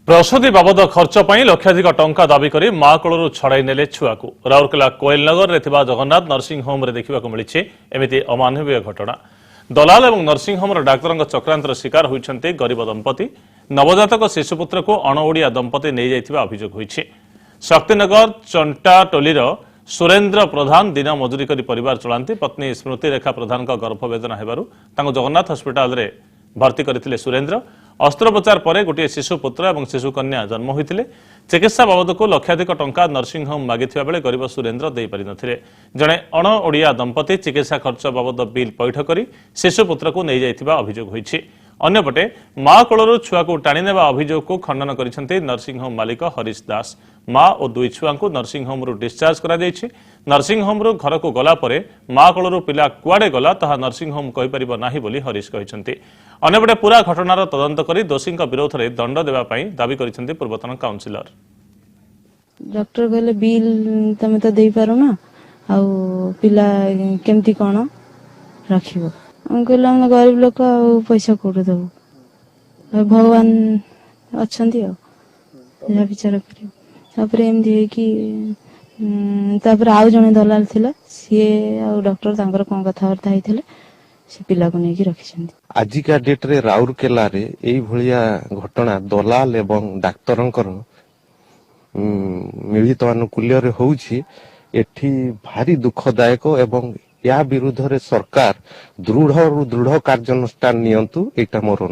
प्रसूति बाबद खर्च पर लक्षाधिक टंका दाबी कर माँ कोलू छड़ाई नेले छुआ को राउरकेला कोइलनगर में जगन्नाथ नर्सिंग होम देखा मिली एमती अमानवीय घटना। दलाल और नर्सिंग होम डाक्तर चक्रांतर शिकार होती गरीब दंपति नवजातक शिशुपुत्र को अणओडिया दंपति नहीं जाइथिबा अभियोग होइछि। शक्तिनगर चंटाटोलीर सुरेन्द्र प्रधान दिन मजूरी कर परिवार चलांती पत्नी स्मृति रेखा प्रधान गर्भवेदना हेबारु तांको जगन्नाथ हस्पिटाल रे भर्ती करथिले सुरेन्द्र। अस्त्रोपचार पर गोटे शिशुपुत्र और शिशुकन्या जन्म होते चिकित्सा बाबद को लक्षाधिक टंका नर्सिंग होम मागिथिबा बेले गरीब सुरेन्द्र दे पारि नथिले। जणे अणओडिया दंपति चिकित्सा खर्च बाबद बिल पैठ कर शिशुपुत्र को नहीं जाइथिबा अभियोग होइछि। अन्यपटे माँ कोलू छुआ को टाणी नेबा अभियोग को खंडन करिसेंति नर्सिंग होम मालिक हरीश दास। माँ और दुई छुआ को नर्सिंग होम रु डिस्चार्ज करा जायछि। नर्सिंग होम रु घर को गला परे माँ कोलू पिला कुआडे गला ताहा नर्सिंग होम कहि परिबो नाही बोली हरीश कहिसेंति। अन्यपटे पूरा घटनार तदंत करी दोषी विरोध में दंड देवा दाबी करिसेंति पूर्वतन काउंसिलर। डॉक्टर कहले बिल तमे तो दे पारो ना आ पिला केमती कोन रखिबो। हम कहले हम गरीब लोक आ पैसा कोड दबो भगवान अछंती आ या विचार करियो। तापर एमदी है कि तापर आउ जने दलाल थिला सी आ डॉक्टर तांकर कोन कथावार्ता हेथिले से पिला को नेकी रखिसेंती। आजिका डेट रे राउरकेला रे एई भलिया घटना दलाल एवं डाक्तरंकर मिलित अनुकूल्य रे होउछि। एठी भारी दुखदायक एवं या विरुद्ध रे सरकार दृढ़ कार्यानुष्ठान नियंतु एटा मोर